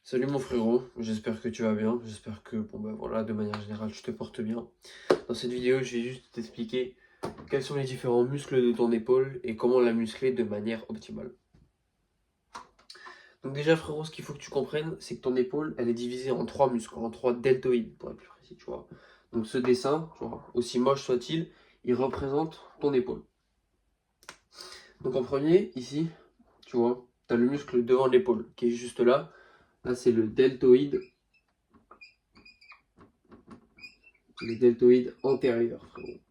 Salut mon frérot, j'espère que tu vas bien, j'espère que bon ben voilà, de manière générale tu te portes bien. Dans cette vidéo je vais juste t'expliquer quels sont les différents muscles de ton épaule et comment la muscler de manière optimale. Donc déjà frérot, ce qu'il faut que tu comprennes, c'est que ton épaule elle est divisée en trois muscles, en trois deltoïdes pour être plus précis, tu vois. Donc ce dessin, tu vois, aussi moche soit-il, il représente ton épaule. Donc en premier, ici, tu vois, tu as le muscle devant l'épaule qui est juste là. Là c'est le deltoïde antérieur frérot.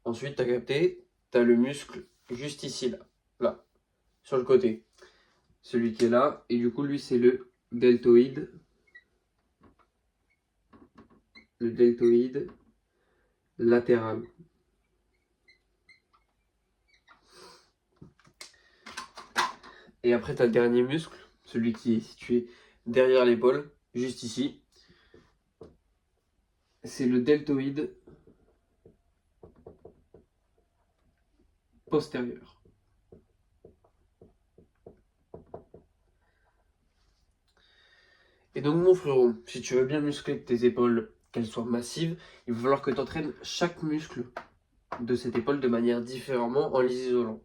Ensuite, tu as capté, tu as le muscle juste ici, là, sur le côté. Celui qui est là, et du coup, lui, c'est le deltoïde latéral. Et après, tu as le dernier muscle, celui qui est situé derrière l'épaule, juste ici. C'est le deltoïde postérieur. Et donc, mon frérot, si tu veux bien muscler tes épaules, qu'elles soient massives, il va falloir que tu entraînes chaque muscle de cette épaule de manière différemment en les isolant.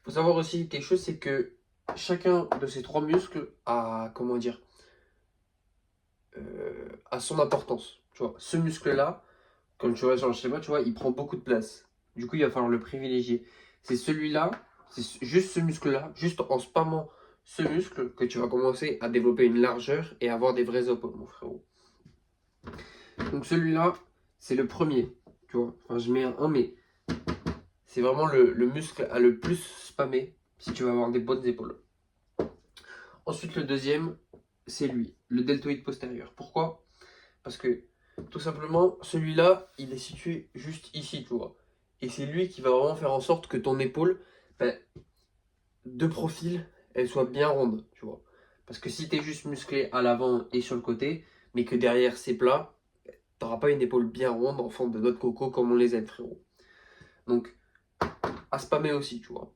Il faut savoir aussi quelque chose, c'est que chacun de ces trois muscles a, comment dire, a son importance. Tu vois, ce muscle-là, comme tu vois sur le schéma, tu vois, il prend beaucoup de place. Du coup, il va falloir le privilégier. C'est celui-là, c'est juste ce muscle-là, juste en spammant ce muscle, que tu vas commencer à développer une largeur et avoir des vrais épaules, mon frérot. Donc celui-là, c'est le premier. Tu vois, enfin, je mets un 1, mais c'est vraiment le muscle à le plus spammé si tu veux avoir des bonnes épaules. Ensuite, le deuxième, c'est lui, le deltoïde postérieur. Pourquoi? Parce que tout simplement, celui-là, il est situé juste ici, tu vois. Et c'est lui qui va vraiment faire en sorte que ton épaule, ben, de profil, elle soit bien ronde, tu vois. Parce que si tu es juste musclé à l'avant et sur le côté, mais que derrière c'est plat, t'auras pas une épaule bien ronde en forme de noix de coco comme on les aime, frérot. Donc, à spammer aussi, tu vois.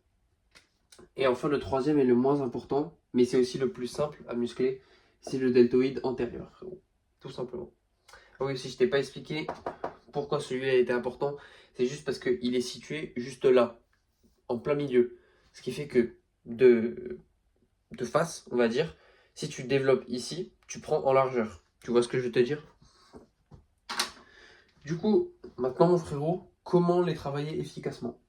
Et enfin, le troisième est le moins important, mais c'est aussi le plus simple à muscler, c'est le deltoïde antérieur, frérot. Tout simplement. Ah oui, si je t'ai pas expliqué pourquoi celui-là était important, c'est juste parce qu'il est situé juste là, en plein milieu. Ce qui fait que de face, on va dire, si tu développes ici, tu prends en largeur. Tu vois ce que je veux te dire? Du coup, maintenant mon frérot, comment les travailler efficacement?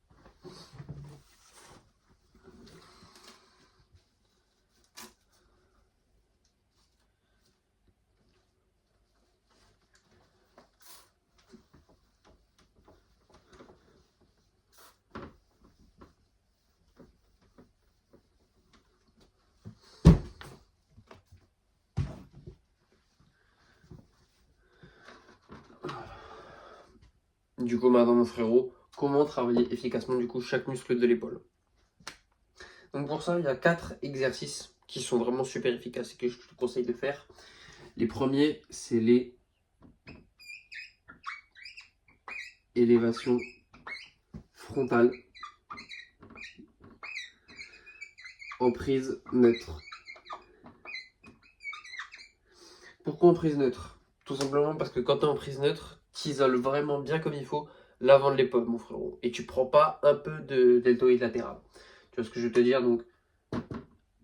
Du coup, maintenant mon frérot, comment travailler efficacement du coup chaque muscle de l'épaule? Donc pour ça, il y a 4 exercices qui sont vraiment super efficaces et que je te conseille de faire. Les premiers, c'est les élévations frontales en prise neutre. Pourquoi en prise neutre? Tout simplement parce que quand tu es en prise neutre, tu isoles vraiment bien comme il faut l'avant de l'épaule, mon frérot. Et tu prends pas un peu de deltoïde latéral. Tu vois ce que je veux te dire? Donc,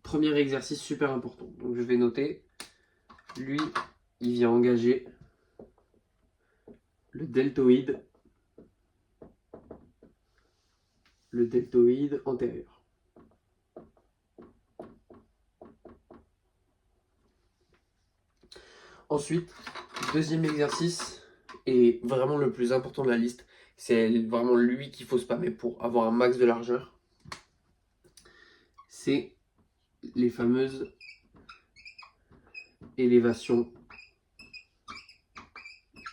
premier exercice super important. Donc, je vais noter. Lui, il vient engager le deltoïde, le deltoïde antérieur. Ensuite, deuxième exercice, et vraiment le plus important de la liste, c'est vraiment lui qu'il faut spammer pour avoir un max de largeur. C'est les fameuses élévations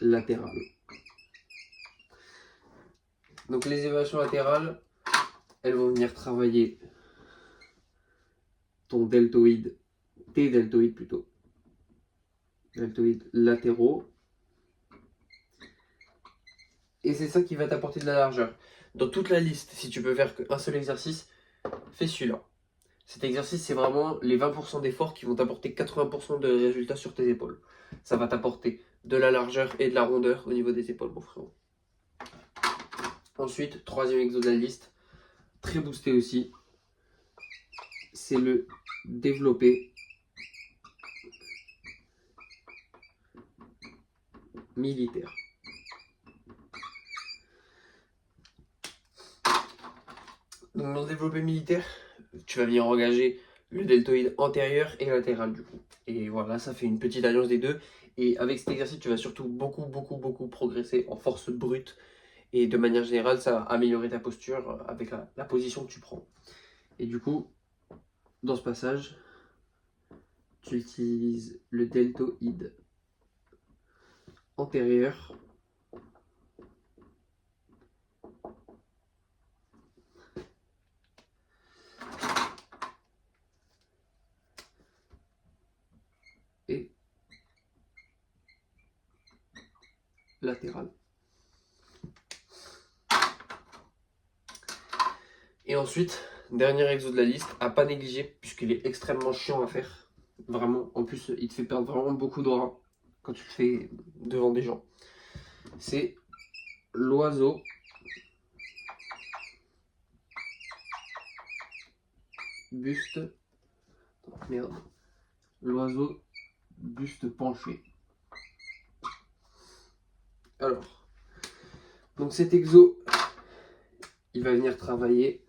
latérales. Donc les élévations latérales, elles vont venir travailler ton deltoïde, tes deltoïdes plutôt, deltoïdes latéraux et c'est ça qui va t'apporter de la largeur. Dans toute la liste, si tu peux faire qu'un seul exercice, fais celui-là. Cet exercice, c'est vraiment les 20% d'efforts qui vont t'apporter 80% de résultats sur tes épaules. Ça va t'apporter de la largeur et de la rondeur au niveau des épaules, mon frérot. Ensuite, troisième exo de la liste, très boosté aussi, c'est le développé militaire. Donc dans le développé militaire, tu vas venir engager le deltoïde antérieur et latéral du coup. Et voilà, ça fait une petite alliance des deux. Et avec cet exercice, tu vas surtout beaucoup progresser en force brute. Et de manière générale, ça va améliorer ta posture avec la position que tu prends. Et du coup, dans ce passage, tu utilises le deltoïde antérieur et latéral. Et ensuite, dernier exo de la liste, à pas négliger, puisqu'il est extrêmement chiant à faire. Vraiment, en plus, il te fait perdre vraiment beaucoup de gras quand tu le fais devant des gens. C'est l'oiseau buste. Merde. L'oiseau buste penché. Alors, donc cet exo, il va venir travailler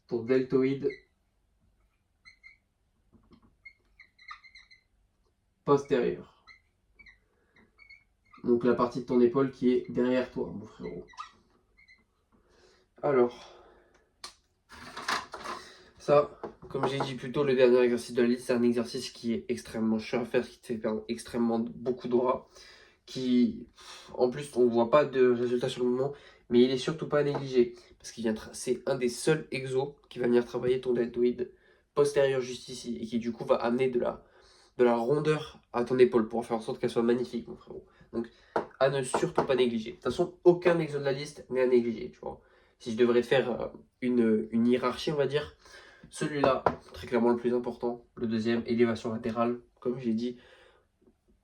ton deltoïde postérieur. Donc la partie de ton épaule qui est derrière toi, mon frérot. Alors, ça, comme j'ai dit plus tôt, le dernier exercice de la liste, c'est un exercice qui est extrêmement chiant à faire, qui te fait perdre extrêmement beaucoup de gras, qui, en plus, on ne voit pas de résultat sur le moment, mais il est surtout pas négligé, parce qu'il c'est un des seuls exos qui va venir travailler ton deltoïde postérieur juste ici, et qui du coup va amener de la rondeur à ton épaule, pour faire en sorte qu'elle soit magnifique, mon frérot. Donc, à ne surtout pas négliger. De toute façon, aucun exo de la liste n'est à négliger, tu vois. Si je devrais faire une hiérarchie, on va dire, celui-là, très clairement le plus important. Le deuxième, élévation latérale, comme j'ai dit,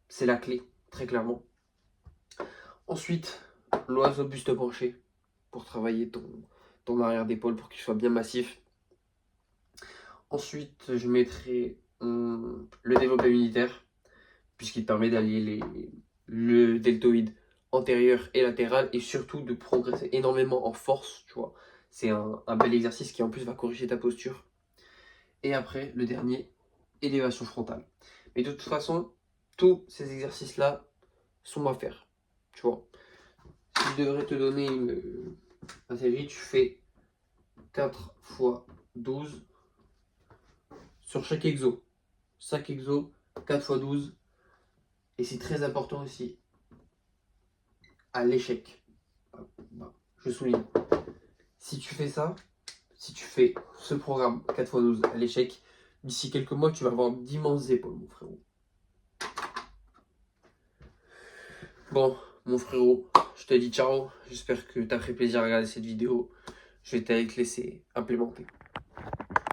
c'est la clé, très clairement. Ensuite, l'oiseau buste penché, pour travailler ton arrière d'épaule, pour qu'il soit bien massif. Ensuite, je mettrai le développé militaire, puisqu'il te permet d'allier le deltoïde antérieur et latéral, et surtout de progresser énormément en force, tu vois. C'est un bel exercice qui en plus va corriger ta posture. Et après, le dernier, élévation frontale. Mais de toute façon, tous ces exercices-là sont à faire, tu vois. Si je devrais te donner un série, tu fais 4 fois 12 sur chaque exo. Chaque exo, 4 fois 12. Et c'est très important aussi, à l'échec. Je souligne. Si tu fais ça, si tu fais ce programme 4 fois 12 à l'échec, d'ici quelques mois, tu vas avoir d'immenses épaules, mon frérot. Bon, mon frérot, je te dis ciao. J'espère que tu as pris plaisir à regarder cette vidéo. Je vais te laisser implémenter.